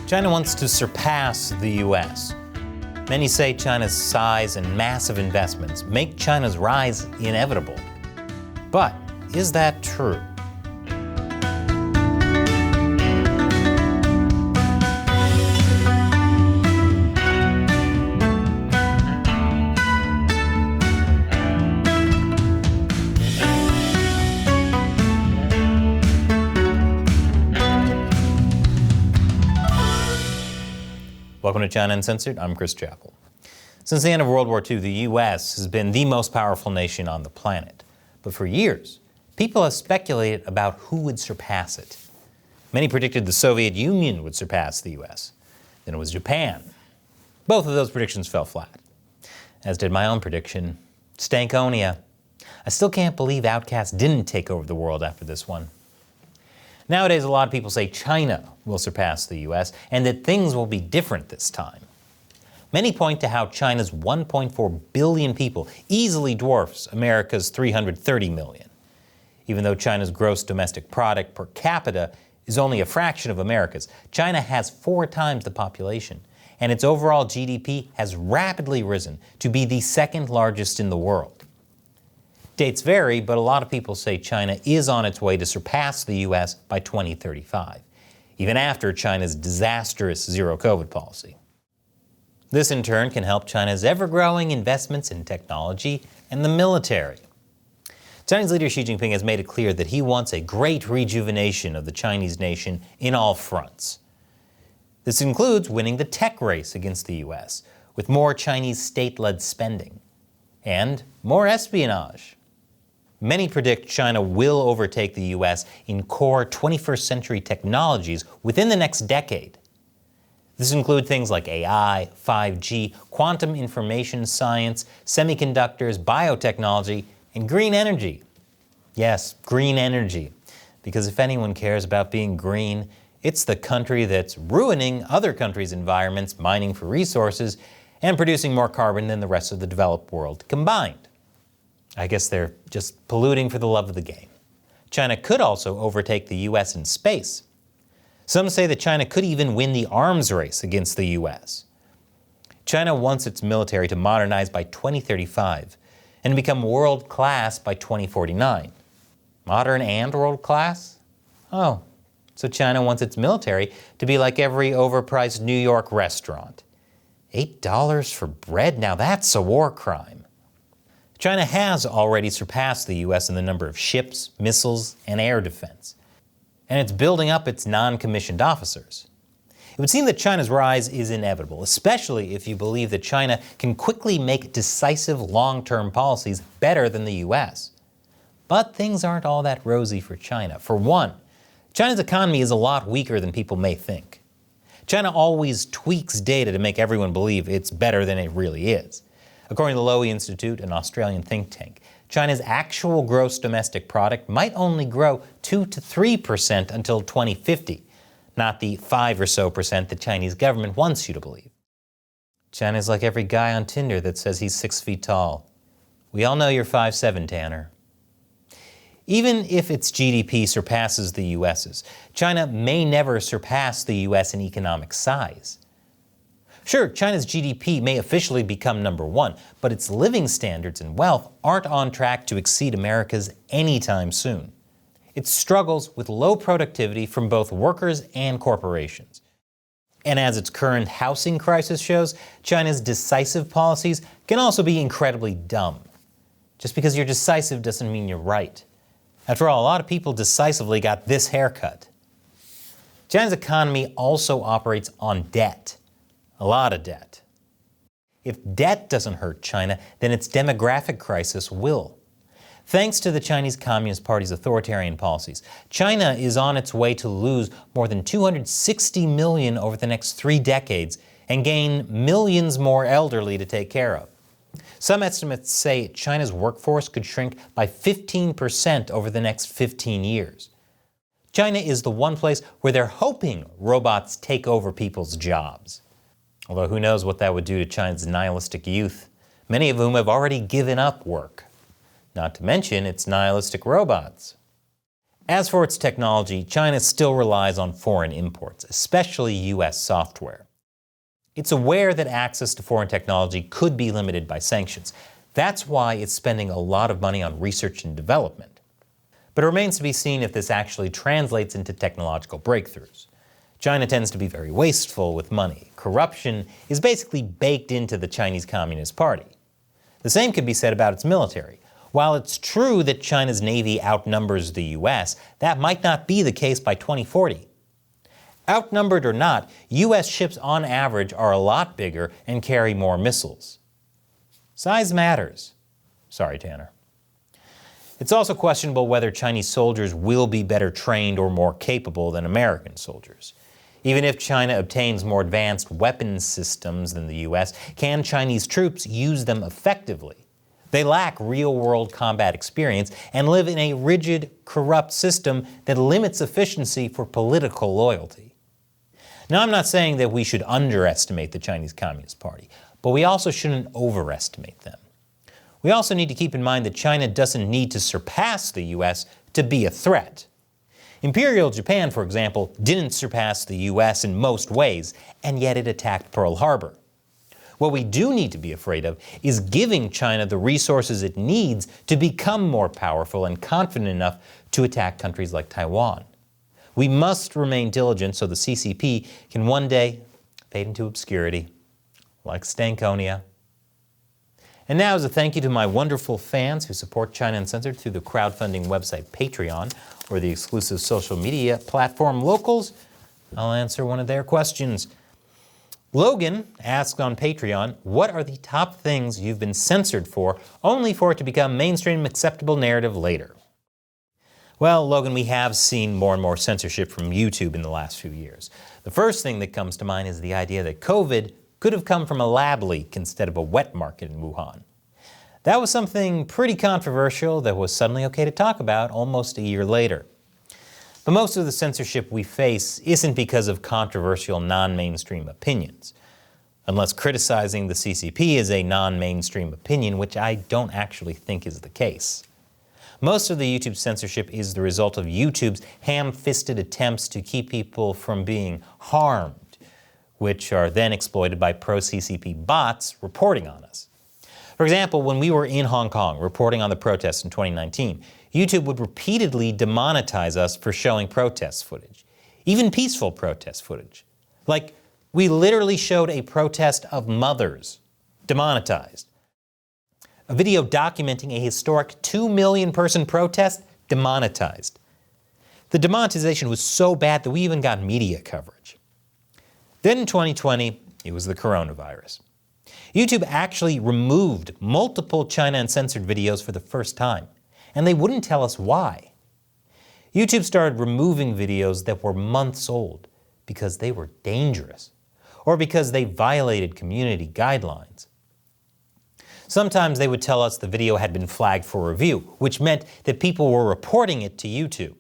China wants to surpass the U.S. Many say China's size and massive investments make China's rise inevitable. But is that true? Welcome to China Uncensored. I'm Chris Chappell. Since the end of World War II, the U.S. has been the most powerful nation on the planet. But for years, people have speculated about who would surpass it. Many predicted the Soviet Union would surpass the U.S. Then it was Japan. Both of those predictions fell flat, as did my own prediction, Stankonia. I still can't believe Outcast didn't take over the world after this one. Nowadays, a lot of people say China will surpass the U.S. and that things will be different this time. Many point to how China's 1.4 billion people easily dwarfs America's 330 million. Even though China's gross domestic product per capita is only a fraction of America's, China has 4 times the population, and its overall GDP has rapidly risen to be the second largest in the world. Dates vary, but a lot of people say China is on its way to surpass the U.S. by 2035, even after China's disastrous zero-COVID policy. This in turn can help China's ever-growing investments in technology and the military. Chinese leader Xi Jinping has made it clear that he wants a great rejuvenation of the Chinese nation in all fronts. This includes winning the tech race against the U.S., with more Chinese state-led spending, and more espionage. Many predict China will overtake the U.S. in core 21st century technologies within the next decade. This includes things like AI, 5G, quantum information science, semiconductors, biotechnology, and green energy. Yes, green energy. Because if anyone cares about being green, it's the country that's ruining other countries' environments, mining for resources, and producing more carbon than the rest of the developed world combined. I guess they're just polluting for the love of the game. China could also overtake the U.S. in space. Some say that China could even win the arms race against the U.S. China wants its military to modernize by 2035 and become world-class by 2049. Modern and world-class? Oh, so China wants its military to be like every overpriced New York restaurant. $8 for bread? Now that's a war crime. China has already surpassed the U.S. in the number of ships, missiles, and air defense. And it's building up its non-commissioned officers. It would seem that China's rise is inevitable, especially if you believe that China can quickly make decisive long-term policies better than the U.S. But things aren't all that rosy for China. For one, China's economy is a lot weaker than people may think. China always tweaks data to make everyone believe it's better than it really is. According to the Lowy Institute, an Australian think tank, China's actual gross domestic product might only grow 2 to 3% until 2050, not the 5 or so percent the Chinese government wants you to believe. China's like every guy on Tinder that says he's 6 feet tall. We all know you're 5'7", Tanner. Even if its GDP surpasses the U.S.'s, China may never surpass the U.S. in economic size. Sure, China's GDP may officially become number 1, but its living standards and wealth aren't on track to exceed America's anytime soon. It struggles with low productivity from both workers and corporations. And as its current housing crisis shows, China's decisive policies can also be incredibly dumb. Just because you're decisive doesn't mean you're right. After all, a lot of people decisively got this haircut. China's economy also operates on debt. A lot of debt. If debt doesn't hurt China, then its demographic crisis will. Thanks to the Chinese Communist Party's authoritarian policies, China is on its way to lose more than 260 million over the next 3 decades and gain millions more elderly to take care of. Some estimates say China's workforce could shrink by 15% over the next 15 years. China is the one place where they're hoping robots take over people's jobs. Although who knows what that would do to China's nihilistic youth, many of whom have already given up work. Not to mention its nihilistic robots. As for its technology, China still relies on foreign imports, especially US software. It's aware that access to foreign technology could be limited by sanctions. That's why it's spending a lot of money on research and development. But it remains to be seen if this actually translates into technological breakthroughs. China tends to be very wasteful with money. Corruption is basically baked into the Chinese Communist Party. The same could be said about its military. While it's true that China's Navy outnumbers the US, that might not be the case by 2040. Outnumbered or not, US ships on average are a lot bigger and carry more missiles. Size matters. Sorry, Tanner. It's also questionable whether Chinese soldiers will be better trained or more capable than American soldiers. Even if China obtains more advanced weapons systems than the US, can Chinese troops use them effectively? They lack real-world combat experience and live in a rigid, corrupt system that limits efficiency for political loyalty. Now, I'm not saying that we should underestimate the Chinese Communist Party, but we also shouldn't overestimate them. We also need to keep in mind that China doesn't need to surpass the US to be a threat. Imperial Japan, for example, didn't surpass the US in most ways, and yet it attacked Pearl Harbor. What we do need to be afraid of is giving China the resources it needs to become more powerful and confident enough to attack countries like Taiwan. We must remain diligent so the CCP can one day fade into obscurity, like Stankonia. And now, as a thank you to my wonderful fans who support China Uncensored through the crowdfunding website Patreon or the exclusive social media platform Locals, I'll answer one of their questions. Logan asked on Patreon, what are the top things you've been censored for, only for it to become mainstream acceptable narrative later? Well, Logan, we have seen more and more censorship from YouTube in the last few years. The first thing that comes to mind is the idea that COVID could have come from a lab leak instead of a wet market in Wuhan. That was something pretty controversial that was suddenly okay to talk about almost a year later. But most of the censorship we face isn't because of controversial non-mainstream opinions. Unless criticizing the CCP is a non-mainstream opinion, which I don't actually think is the case. Most of the YouTube censorship is the result of YouTube's ham-fisted attempts to keep people from being harmed, which are then exploited by pro-CCP bots reporting on us. For example, when we were in Hong Kong reporting on the protests in 2019, YouTube would repeatedly demonetize us for showing protest footage, even peaceful protest footage. Like, we literally showed a protest of mothers, demonetized. A video documenting a historic 2 million person protest, demonetized. The demonetization was so bad that we even got media coverage. Then in 2020, it was the coronavirus. YouTube actually removed multiple China Uncensored videos for the first time, and they wouldn't tell us why. YouTube started removing videos that were months old because they were dangerous, or because they violated community guidelines. Sometimes they would tell us the video had been flagged for review, which meant that people were reporting it to YouTube.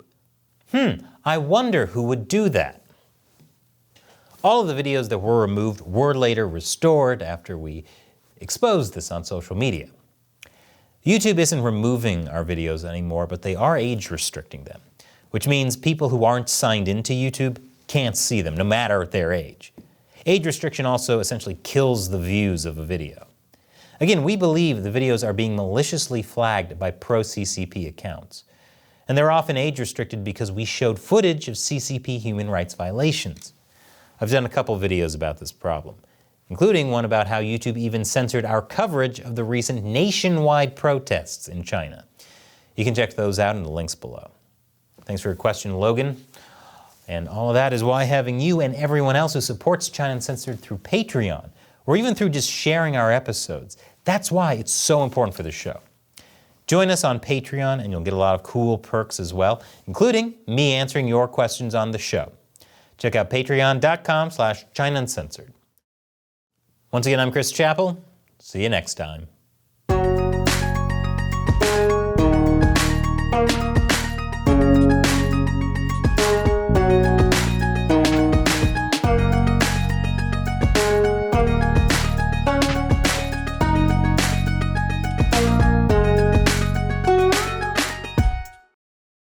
I wonder who would do that. All of the videos that were removed were later restored after we exposed this on social media. YouTube isn't removing our videos anymore, but they are age restricting them, which means people who aren't signed into YouTube can't see them, no matter their age. Age restriction also essentially kills the views of a video. Again, we believe the videos are being maliciously flagged by pro-CCP accounts. And they're often age restricted because we showed footage of CCP human rights violations. I've done a couple videos about this problem, including one about how YouTube even censored our coverage of the recent nationwide protests in China. You can check those out in the links below. Thanks for your question, Logan. And all of that is why having you and everyone else who supports China Uncensored through Patreon, or even through just sharing our episodes, that's why it's so important for the show. Join us on Patreon and you'll get a lot of cool perks as well, including me answering your questions on the show. Check out patreon.com/China Uncensored. Once again, I'm Chris Chappell. See you next time.